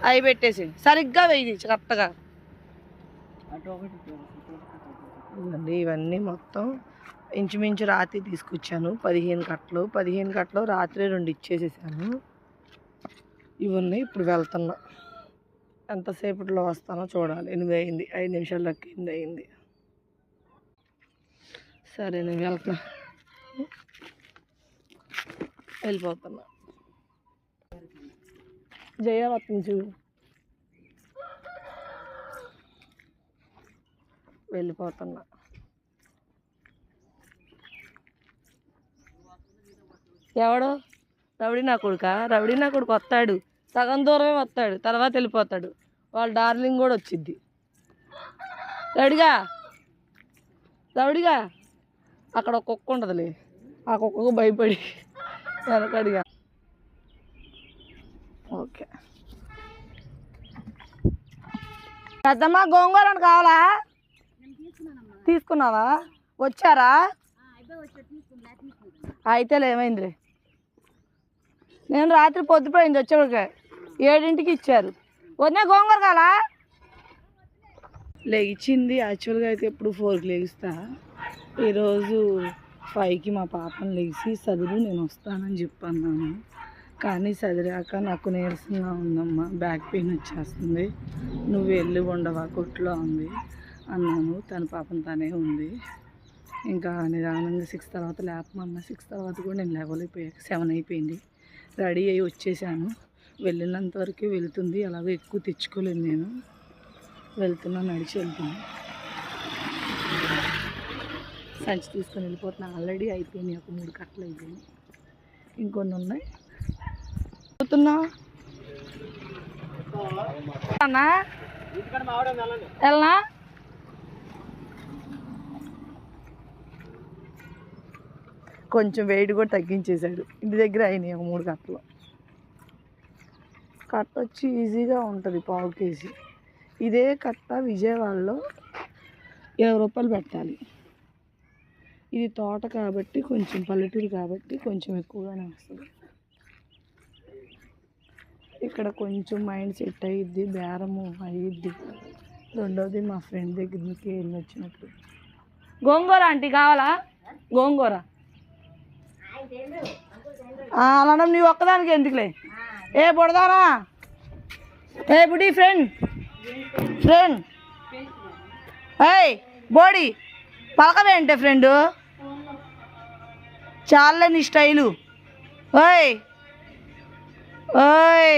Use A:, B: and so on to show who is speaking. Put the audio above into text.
A: అవి పెట్టేసి సరిగ్గా వెయ్యి కరెక్ట్గా. ఇవన్నీ మొత్తం ఇంచుమించు రాత్రి తీసుకొచ్చాను 15 కట్టలు. 15 కట్టలు రాత్రి 2 ఇచ్చేసేసాను. ఇవన్నీ ఇప్పుడు వెళ్తున్నా. ఎంతసేపట్లో వస్తానో చూడాలి. 8 అయింది, 5 నిమిషాలు దాకా 8 అయింది. సరే నేను వెళ్తున్నా, వెళ్ళిపోతున్నా. జయ వస్తుంది చూడు, వెళ్ళిపోతున్నా. ఎవడు రౌడీ నా కొడుకా? రౌడీ నా కొడుకు వస్తాడు, సగం దూరమే వస్తాడు, తర్వాత వెళ్ళిపోతాడు. వాళ్ళ డార్లింగ్ కూడా వచ్చిద్ది. రౌడీగా రౌడీగా అక్కడ ఒక కుక్క ఉంటుందిలే, ఆ కుక్కకు భయపడి వెనకడిగా. ఓకే పెద్దమ్మ, గోంగూర కావాలా? తీసుకున్నావా? వచ్చారా? అయితేలే, ఏమైందిలే. నేను రాత్రి పొద్దుపోయింది వచ్చేవాడికి 7ంటికి ఇచ్చారు. వదిన గోంగూర కావాలా? లేచింది యాక్చువల్గా అయితే ఎప్పుడు 4కి లేస్తా. ఈరోజు 5కి మా పాపను లేచి చదువు నేను వస్తానని చెప్పన్నాను. కానీ చదివాక నాకు నీరసంగా ఉందమ్మా, బ్యాక్ పెయిన్ వచ్చేస్తుంది, నువ్వు వెళ్ళి ఉండవా, కొట్లో ఉంది అన్నాను. తన పాపం తనే ఉంది. ఇంకా నిదానంగా 6 తర్వాత లేపమన్నా. 6 తర్వాత కూడా నేను లేవలేకపోయాక 7 అయిపోయింది. రెడీ అయ్యి వచ్చేసాను. వెళ్ళినంత వరకు వెళ్తుంది, అలాగే ఎక్కువ తెచ్చుకోలేదు. నేను వెళ్తున్నాను, నడిచి వెళ్తున్నాను. సంచి తీసుకొని వెళ్ళిపోతున్నా. ఆల్రెడీ అయిపోయినాయి, ఒక 3 కట్టలు అయిపోయినాయి, ఇంకొన్ని ఉన్నాయి. పోతున్నా వెళ్ళనా? కొంచెం వెయిట్ కూడా తగ్గించేశాడు. ఇంటి దగ్గర అయినాయి ఒక 3 కట్టలు. కట్ట వచ్చి ఈజీగా ఉంటుంది 1/2 కేజీ. ఇదే కట్ట విజయవాడలో 20 రూపాయలు పెట్టాలి. ఇది తోట కాబట్టి, కొంచెం పల్లెటూరు కాబట్టి కొంచెం ఎక్కువగానే వస్తుంది. ఇక్కడ కొంచెం మైండ్ సెట్ అయ్యిద్ది, బేరము అయ్యిద్ది. రెండవది మా ఫ్రెండ్ దగ్గర నుంచి వెళ్ళి వచ్చినట్టు. గోంగూర ఆంటీ కావాలా? గోంగూర అలా నీ ఒక్కదానికి ఎందుకులే. ఏ బుడదానా, ఏ బుడి ఫ్రెండ్ ఫ్రెండ్, ఏయ్ బోడి పలకవేంటే ఫ్రెండు, చాలే నీ స్టైలు. ఓయ్ ఓయ్